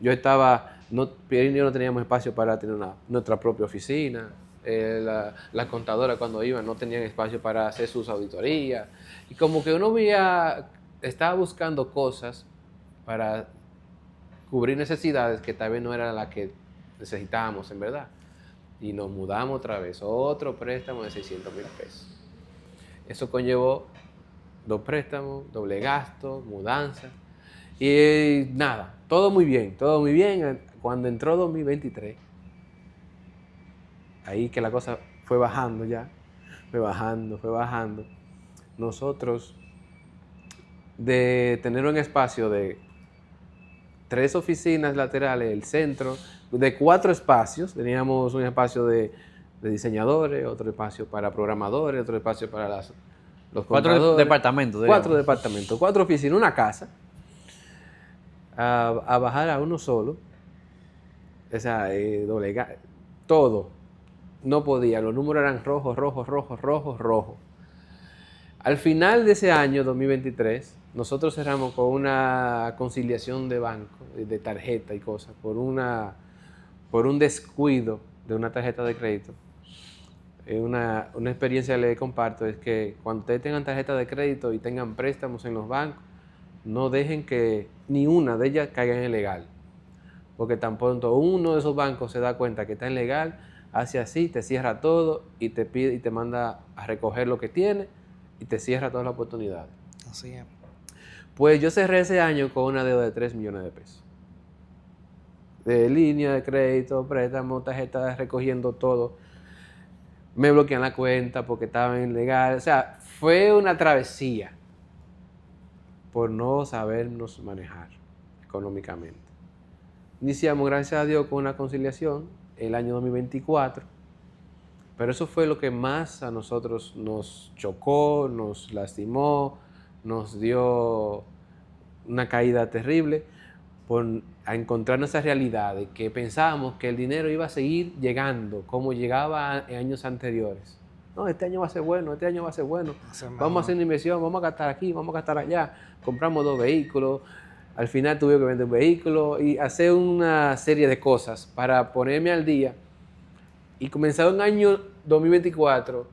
Pierre y yo no teníamos espacio para tener nuestra propia oficina. La contadora cuando iban no tenían espacio para hacer sus auditorías. Y como que uno estaba buscando cosas para cubrir necesidades que tal vez no eran las que necesitábamos en verdad. Y nos mudamos otra vez, otro préstamo de 600,000 pesos. Eso conllevó 2 préstamos, doble gasto, mudanza. Y nada, todo muy bien, todo muy bien. Cuando entró 2023, ahí que la cosa fue bajando ya, fue bajando. Nosotros, de tener un espacio de 3 oficinas laterales, el centro, de 4 espacios, teníamos un espacio de diseñadores, otro espacio para programadores, otro espacio para los contadores. 4 departamentos. 4 departamentos, 4 oficinas, una casa, a bajar a uno solo, o sea, todo, no podía, los números eran rojos. Al final de ese año, 2023, nosotros cerramos con una conciliación de banco, de tarjeta y cosas, por un descuido de una tarjeta de crédito. Una experiencia que les comparto es que cuando ustedes tengan tarjeta de crédito y tengan préstamos en los bancos, no dejen que ni una de ellas caiga en ilegal. Porque tan pronto uno de esos bancos se da cuenta que está en legal, hace así, te cierra todo y te pide y te manda a recoger lo que tiene y te cierra todas las oportunidades. Así es. Pues yo cerré ese año con una deuda de 3 millones de pesos. De línea de crédito, préstamo, tarjeta, recogiendo todo. Me bloquean la cuenta porque estaba ilegal. O sea, fue una travesía por no sabernos manejar económicamente. Iniciamos, gracias a Dios, con una conciliación el año 2024, pero eso fue lo que más a nosotros nos chocó, nos lastimó, nos dio una caída terrible a encontrar esa realidad de que pensábamos que el dinero iba a seguir llegando como llegaba en años anteriores. No, este año va a ser bueno, vamos a hacer una inversión, vamos a gastar aquí, vamos a gastar allá. Compramos 2 vehículos, al final tuve que vender un vehículo y hacer una serie de cosas para ponerme al día. Y comenzar un año 2024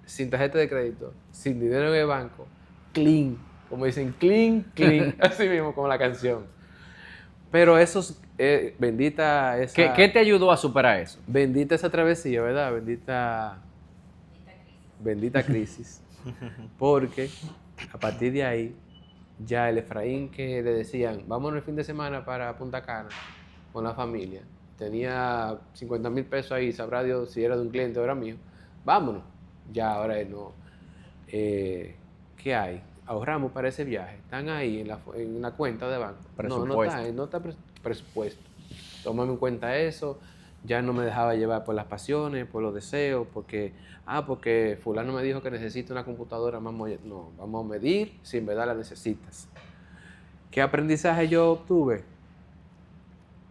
sin tarjeta de crédito, sin dinero en el banco, clean, como dicen, clean, así mismo como la canción. Pero eso, bendita esa... ¿Qué te ayudó a superar eso? Bendita esa travesía, ¿verdad? Bendita crisis. Porque a partir de ahí, ya el Efraín que le decían, vámonos el fin de semana para Punta Cana con la familia, tenía 50,000 pesos ahí, sabrá Dios si era de un cliente o era mío, vámonos. Ya ahora no. ¿Qué hay? Ahorramos para ese viaje, están ahí en la cuenta de banco. Presupuesto. No está presupuesto. Tómame en cuenta eso. Ya no me dejaba llevar por las pasiones, por los deseos, porque fulano me dijo que necesito una computadora más moderna. No, vamos a medir si en verdad la necesitas. ¿Qué aprendizaje yo obtuve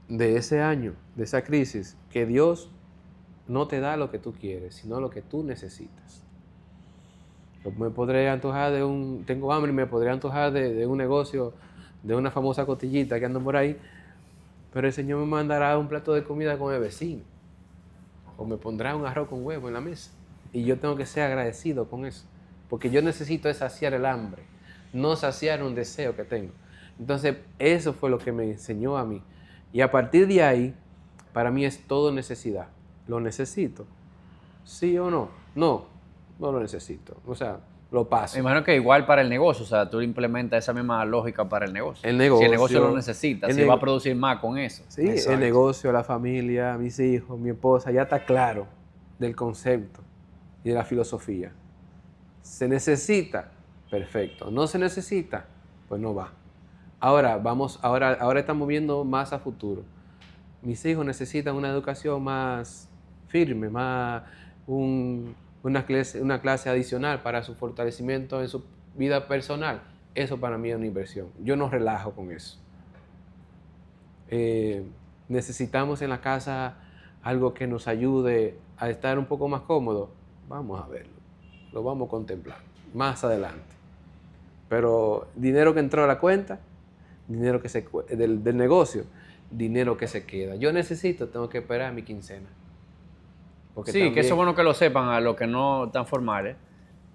de ese año, de esa crisis? Que Dios no te da lo que tú quieres, sino lo que tú necesitas. Yo me podré antojar tengo hambre y me podré antojar de un negocio, de una famosa costillita que ando por ahí, pero el Señor me mandará un plato de comida con el vecino, o me pondrá un arroz con huevo en la mesa, y yo tengo que ser agradecido con eso, porque yo necesito saciar el hambre, no saciar un deseo que tengo. Entonces, eso fue lo que me enseñó a mí, y a partir de ahí, para mí es todo necesidad. ¿Lo necesito? ¿Sí o no? No lo necesito. O sea, lo paso. Me imagino que igual para el negocio, o sea, tú implementas esa misma lógica para el negocio. El negocio. Si el negocio lo necesita, si va a producir más con eso. Sí, exacto. El negocio, la familia, mis hijos, mi esposa, ya está claro del concepto y de la filosofía. ¿Se necesita? Perfecto. ¿No se necesita? Pues no va. Ahora estamos viendo más a futuro. Mis hijos necesitan una educación más firme, más una clase adicional para su fortalecimiento en su vida personal. Eso para mí es una inversión. Yo no relajo con eso. Necesitamos en la casa algo que nos ayude a estar un poco más cómodo. Vamos a verlo. Lo vamos a contemplar más adelante. Pero dinero que entró a la cuenta, dinero que del negocio, dinero que se queda. Yo tengo que esperar mi quincena. Porque sí, también, que eso es bueno que lo sepan a los que no están formales,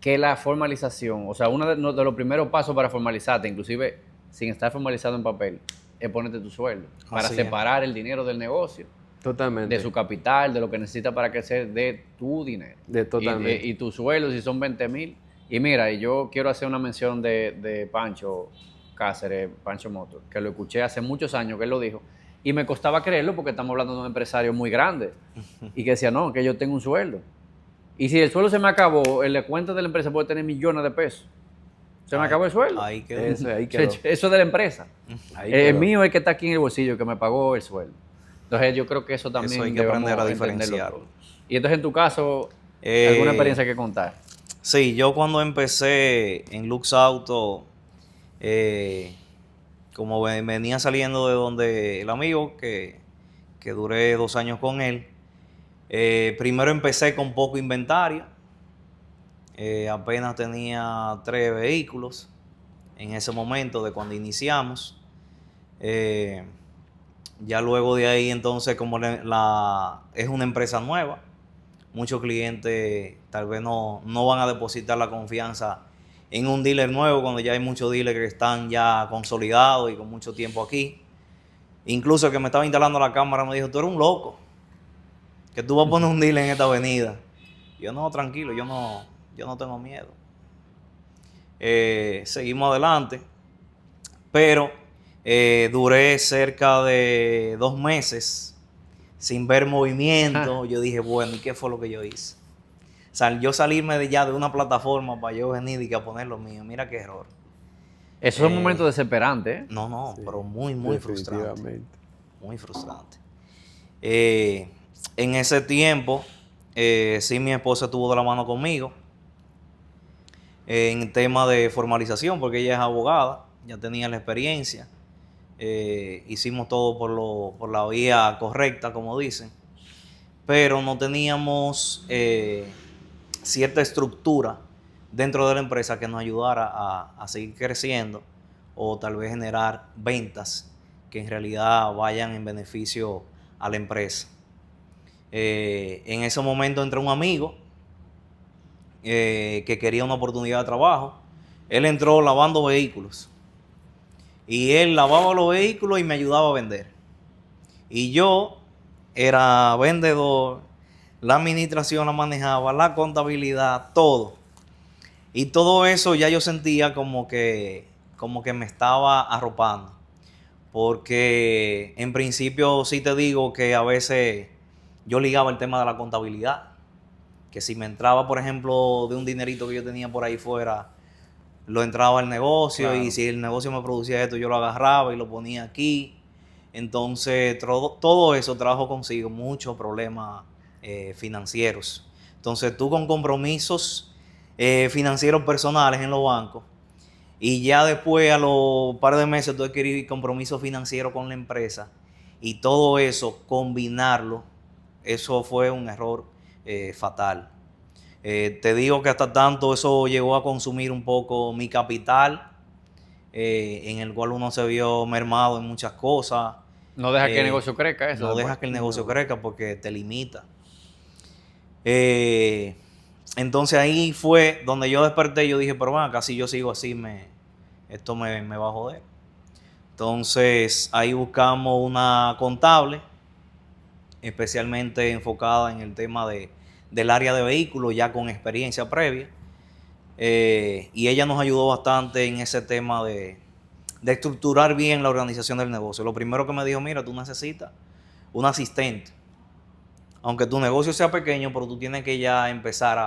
que la formalización, o sea, uno de los primeros pasos para formalizarte, inclusive sin estar formalizado en papel, es ponerte tu sueldo, para separar el dinero del negocio. Totalmente. De su capital, de lo que necesita para crecer, de tu dinero. Totalmente. Y tu sueldo, si son 20,000. Y mira, yo quiero hacer una mención de Pancho Cáceres, Pancho Motor, que lo escuché hace muchos años, que él lo dijo, y me costaba creerlo porque estamos hablando de un empresario muy grande, y que decía, no, que yo tengo un sueldo. Y si el sueldo se me acabó, en la cuenta de la empresa puede tener millones de pesos. Se me acabó el sueldo. Ahí quedó. Eso es de la empresa. El mío es que está aquí en el bolsillo, que me pagó el sueldo. Entonces yo creo que eso también hay que aprender a diferenciarlo. Y entonces en tu caso, ¿alguna experiencia que contar? Sí, yo cuando empecé en Lux Auto, como venía saliendo de donde el amigo, que duré 2 años con él, primero empecé con poco inventario. Apenas tenía 3 vehículos en ese momento de cuando iniciamos. Ya luego de ahí, entonces, como es una empresa nueva, muchos clientes tal vez no van a depositar la confianza en un dealer nuevo cuando ya hay muchos dealers que están ya consolidados y con mucho tiempo aquí. Incluso el que me estaba instalando la cámara me dijo, tú eres un loco, que tú vas a poner un dealer en esta avenida. Yo no, tranquilo, yo no tengo miedo. Seguimos adelante, pero duré cerca de 2 meses sin ver movimiento. Yo dije, bueno, ¿y qué fue lo que yo hice? Yo salirme de una plataforma para yo venir y a poner lo mío. Mira qué error. Eso es un momento desesperante, ¿eh? No, sí, pero muy frustrante. Muy frustrante. En ese tiempo, sí, mi esposa estuvo de la mano conmigo en tema de formalización, porque ella es abogada, ya tenía la experiencia. Hicimos todo por la vía correcta, como dicen, pero no teníamos cierta estructura dentro de la empresa que nos ayudara a seguir creciendo o tal vez generar ventas que en realidad vayan en beneficio a la empresa. En ese momento entró un amigo que quería una oportunidad de trabajo. Él entró lavando vehículos. Y él lavaba los vehículos y me ayudaba a vender. Y yo era vendedor, la administración la manejaba, la contabilidad, todo. Y todo eso ya yo sentía como que me estaba arropando. Porque en principio sí te digo que a veces yo ligaba el tema de la contabilidad. Que si me entraba, por ejemplo, de un dinerito que yo tenía por ahí fuera, lo entraba al negocio, claro. Y si el negocio me producía esto, yo lo agarraba y lo ponía aquí. Entonces, todo eso trajo consigo muchos problemas financieros. Entonces, tú con compromisos financieros personales en los bancos y ya después a los par de meses tú adquirir compromisos financieros con la empresa y todo eso, combinarlo, eso fue un error fatal. Te digo que hasta tanto eso llegó a consumir un poco mi capital, en el cual uno se vio mermado en muchas cosas. No deja que el negocio crezca eso. No después. deja que el negocio crezca porque te limita. Entonces ahí fue donde yo desperté y yo dije, pero bueno, casi yo sigo así, esto me va a joder. Entonces ahí buscamos una contable, especialmente enfocada en el tema del área de vehículos, ya con experiencia previa. Y ella nos ayudó bastante en ese tema de estructurar bien la organización del negocio. Lo primero que me dijo, mira, tú necesitas un asistente. Aunque tu negocio sea pequeño, pero tú tienes que ya empezar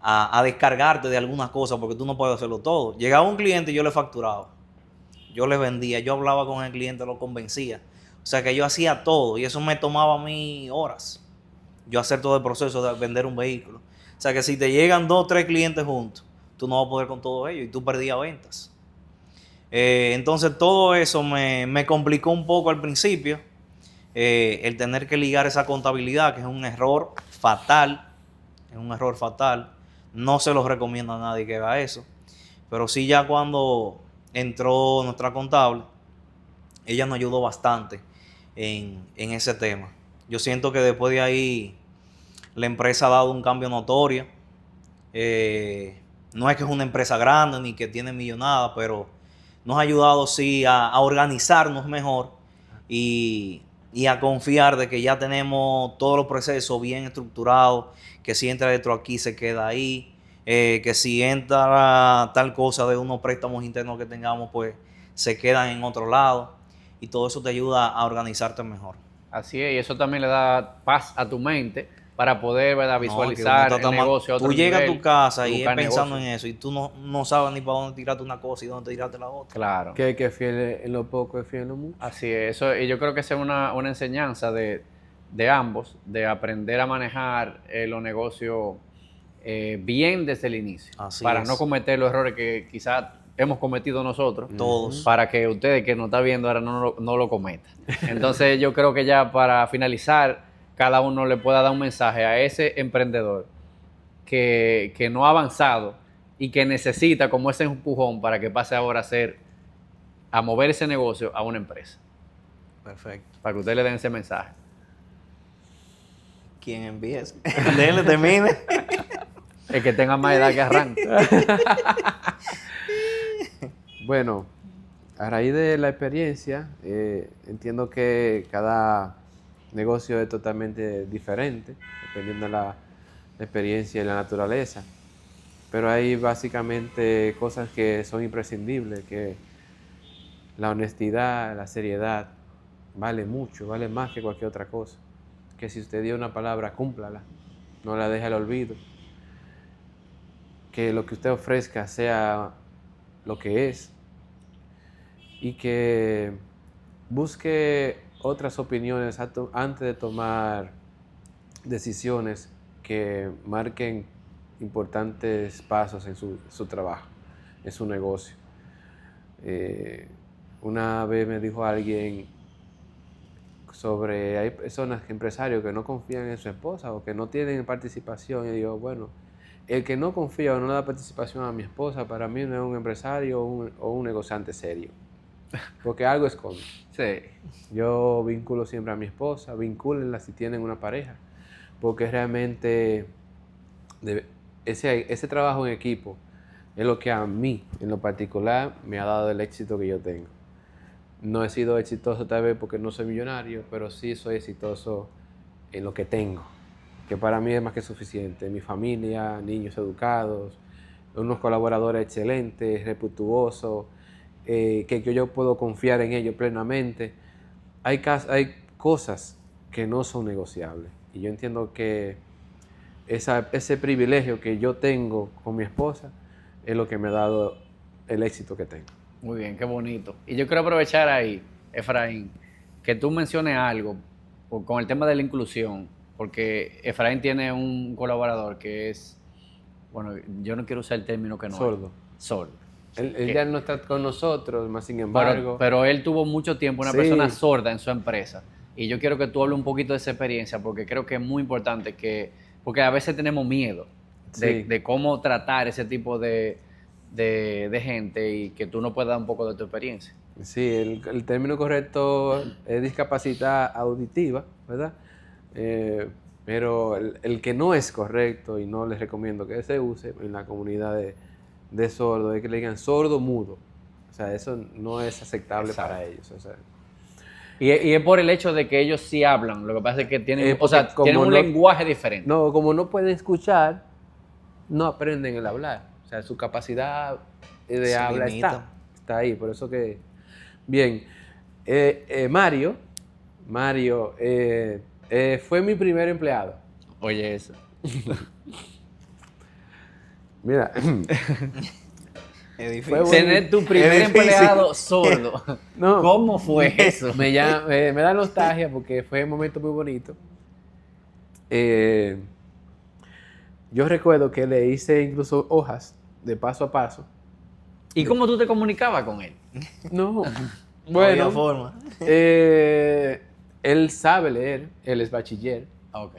a descargarte de algunas cosas porque tú no puedes hacerlo todo. Llegaba un cliente y yo le facturaba. Yo le vendía, yo hablaba con el cliente, lo convencía. O sea que yo hacía todo y eso me tomaba a mí horas. Yo hacer todo el proceso de vender un vehículo. O sea que si te llegan 2 o 3 clientes juntos, tú no vas a poder con todo ello y tú perdías ventas. Entonces todo eso me complicó un poco al principio. El tener que ligar esa contabilidad, que es un error fatal. Es un error fatal. No se los recomiendo a nadie que haga eso. Pero sí, ya cuando entró nuestra contable, ella nos ayudó bastante en ese tema. Yo siento que después de ahí la empresa ha dado un cambio notorio. No es que es una empresa grande ni que tiene millonada, pero nos ha ayudado sí a organizarnos mejor y a confiar de que ya tenemos todos los procesos bien estructurados, que si entra dentro aquí se queda ahí, que si entra tal cosa de unos préstamos internos que tengamos, pues se quedan en otro lado y todo eso te ayuda a organizarte mejor. Así es, y eso también le da paz a tu mente para poder, ¿verdad?, No, visualizar que uno el negocio a otro tú llegas a nivel, tu casa y es buscar pensando negocio. en eso y tú no sabes ni para dónde tirarte una cosa y dónde tirarte la otra. Claro. Que el que es fiel en lo poco es fiel en lo mucho. Así es, eso, y yo creo que esa es una enseñanza de ambos, de aprender a manejar los negocios bien desde el inicio, Así para es. no cometer los errores que quizás hemos cometido nosotros, Todos. para que ustedes que nos está viendo ahora no lo cometan. Entonces yo creo que ya para finalizar, cada uno le pueda dar un mensaje a ese emprendedor que no ha avanzado y que necesita como ese empujón para que pase ahora a mover ese negocio a una empresa. Perfecto. Para que ustedes le den ese mensaje. ¿Quién empieza? Déjale, termine. El que tenga más edad que arranque. Bueno, a raíz de la experiencia, entiendo que cada negocio es totalmente diferente, dependiendo de la experiencia y la naturaleza. Pero hay básicamente cosas que son imprescindibles, que la honestidad, la seriedad, vale mucho, vale más que cualquier otra cosa. Que si usted dio una palabra, cúmplala, no la deje al olvido. Que lo que usted ofrezca sea lo que es y que busque otras opiniones antes de tomar decisiones que marquen importantes pasos en su trabajo, en su negocio. Una vez me dijo alguien sobre, hay personas, empresarios que no confían en su esposa o que no tienen participación, y digo, bueno, el que no confía o no da participación a mi esposa, para mí no es un empresario o un negociante serio, porque algo esconde. Sí. Yo vinculo siempre a mi esposa, vincúlenla si tienen una pareja, porque realmente ese trabajo en equipo es lo que a mí, en lo particular, me ha dado el éxito que yo tengo. No he sido exitoso tal vez porque no soy millonario, pero sí soy exitoso en lo que tengo, que para mí es más que suficiente. Mi familia, niños educados, unos colaboradores excelentes, respetuosos, que yo puedo confiar en ellos plenamente. Hay cosas que no son negociables. Y yo entiendo que ese privilegio que yo tengo con mi esposa es lo que me ha dado el éxito que tengo. Muy bien, qué bonito. Y yo quiero aprovechar ahí, Efraín, que tú menciones algo con el tema de la inclusión, porque Efraín tiene un colaborador que es, bueno, yo no quiero usar el término que no es. Sordo. Sordo. Él ya no está con nosotros, más sin embargo. Pero él tuvo mucho tiempo una Sí. persona sorda en su empresa. Y yo quiero que tú hables un poquito de esa experiencia, porque creo que es muy importante porque a veces tenemos miedo Sí. de cómo tratar ese tipo de gente y que tú nos puedas dar un poco de tu experiencia. Sí, el término correcto es discapacidad auditiva, ¿verdad? Pero el que no es correcto y no les recomiendo que se use en la comunidad de sordos es que le digan sordo mudo. O sea, eso no es aceptable Exacto. para ellos. O sea, Y es por el hecho de que ellos sí hablan, lo que pasa es que tienen, porque tienen como un no- lenguaje diferente. no, como no pueden escuchar, no aprenden el hablar. O sea, su capacidad de Se habla limita. está ahí. Por eso que... Bien, Mario fue mi primer empleado. Oye, eso. Mira, Es difícil. Fue bueno. Tener tu primer Es difícil. empleado sordo. No. ¿Cómo fue eso? me da nostalgia porque fue un momento muy bonito. Yo recuerdo que le hice incluso hojas de paso a paso. ¿Y cómo tú te comunicabas con él? No, No había bueno, forma. él sabe leer, él es bachiller. Ok.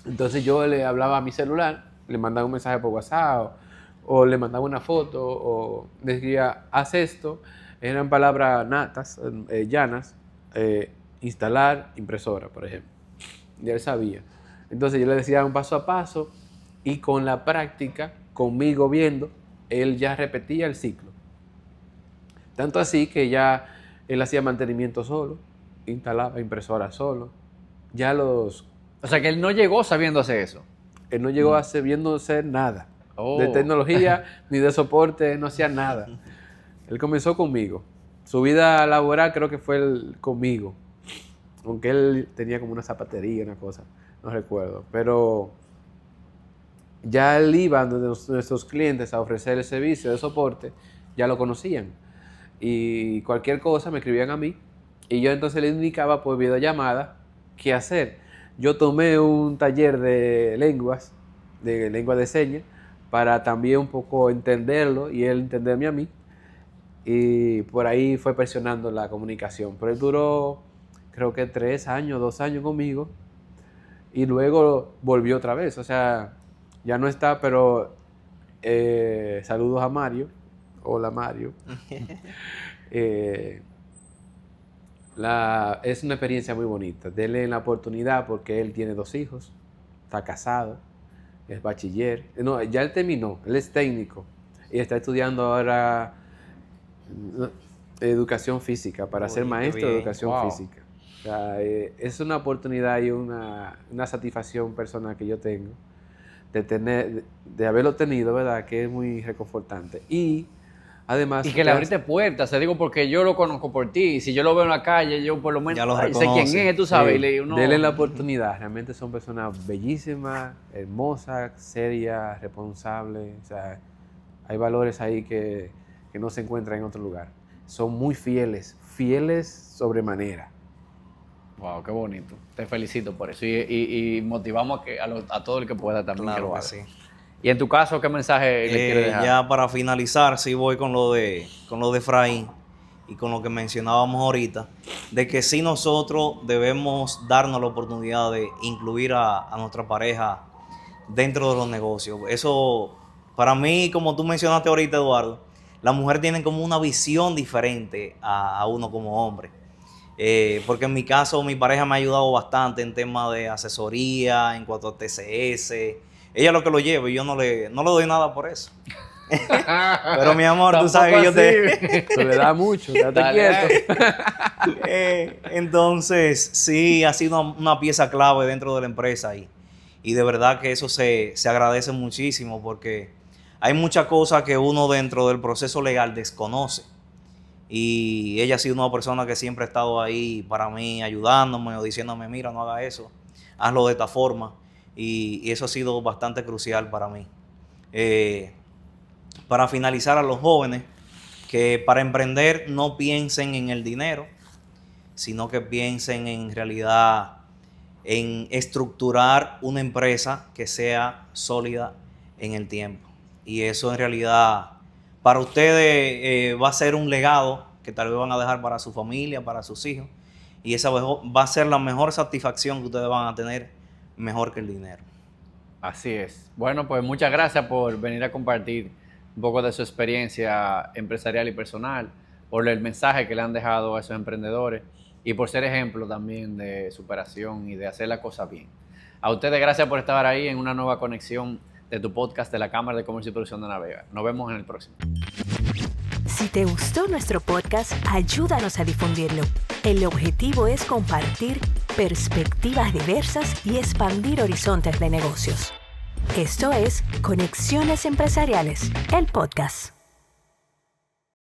Entonces yo le hablaba a mi celular, le mandaba un mensaje por WhatsApp o le mandaba una foto o le decía, haz esto. Eran palabras natas, llanas, instalar impresora, por ejemplo. Y él sabía. Entonces yo le decía un paso a paso y con la práctica, conmigo viendo, él ya repetía el ciclo. Tanto así que ya él hacía mantenimiento solo, instalaba impresora solo. Ya los... O sea que él no llegó sabiendo hacer eso. Él no llegó a viendo hacer nada. Oh. De tecnología ni de soporte, no hacía nada. Él comenzó conmigo. Su vida laboral creo que fue conmigo. Aunque él tenía como una zapatería, una cosa, no recuerdo. Pero ya él iba donde nuestros clientes a ofrecer el servicio de soporte, ya lo conocían. Y cualquier cosa me escribían a mí. Y yo entonces le indicaba por videollamada qué hacer. Yo tomé un taller de lengua de señas, para también un poco entenderlo y él entenderme a mí. Y por ahí fue presionando la comunicación. Pero él duró, creo que 2 años conmigo. Y luego volvió otra vez. O sea, ya no está, pero saludos a Mario. Hola, Mario. Es una experiencia muy bonita. Denle la oportunidad porque él tiene 2 hijos, está casado, es bachiller. No, ya él terminó, él es técnico y está estudiando ahora educación física para ser Uy, qué maestro de bien. educación Wow. física. O sea, es una oportunidad y una satisfacción personal que yo tengo de haberlo tenido, ¿verdad? Que es muy reconfortante. Y además... Y que le abriste puertas, te digo, porque yo lo conozco por ti. Y si yo lo veo en la calle, yo por lo menos Ya lo ay, sé quién reconoce. es, tú sabes. Sí, Y le digo, no. denle la oportunidad. Realmente son personas bellísimas, hermosas, serias, responsables. O sea, hay valores ahí que no se encuentran en otro lugar. Son muy fieles sobremanera. Wow, qué bonito. Te felicito por eso. Y motivamos a todo el que pueda también que lo Claro que haga. sí. Y en tu caso, ¿qué mensaje le quieres dejar? Ya para finalizar, sí voy con lo de Efraín y con lo que mencionábamos ahorita, de que sí nosotros debemos darnos la oportunidad de incluir a nuestra pareja dentro de los negocios. Eso, para mí, como tú mencionaste ahorita, Eduardo, las mujeres tienen como una visión diferente a uno como hombre. Porque en mi caso, mi pareja me ha ayudado bastante en temas de asesoría, en cuanto a TCS. Ella es lo que lo lleva y yo no le doy nada por eso. Pero mi amor, tú sabes que yo te... Eso le da mucho, date Dale. quieto. Entonces, sí, ha sido una pieza clave dentro de la empresa y de verdad que eso se agradece muchísimo porque hay muchas cosas que uno dentro del proceso legal desconoce. Y ella ha sido una persona que siempre ha estado ahí para mí, ayudándome o diciéndome, mira, no haga eso, hazlo de esta forma. Y eso ha sido bastante crucial para mí. Para finalizar, a los jóvenes, que para emprender no piensen en el dinero, sino que piensen en realidad en estructurar una empresa que sea sólida en el tiempo. Y eso en realidad para ustedes va a ser un legado que tal vez van a dejar para su familia, para sus hijos. Y esa va a ser la mejor satisfacción que ustedes van a tener, mejor que el dinero. Así es. Bueno, pues muchas gracias por venir a compartir un poco de su experiencia empresarial y personal, por el mensaje que le han dejado a esos emprendedores y por ser ejemplo también de superación y de hacer la cosa bien. A ustedes gracias por estar ahí en una nueva conexión de tu podcast de la Cámara de Comercio y Producción de La Vega. Nos vemos en el próximo. Si te gustó nuestro podcast, ayúdanos a difundirlo. El objetivo es compartir perspectivas diversas y expandir horizontes de negocios. Esto es Conexiones Empresariales, el podcast.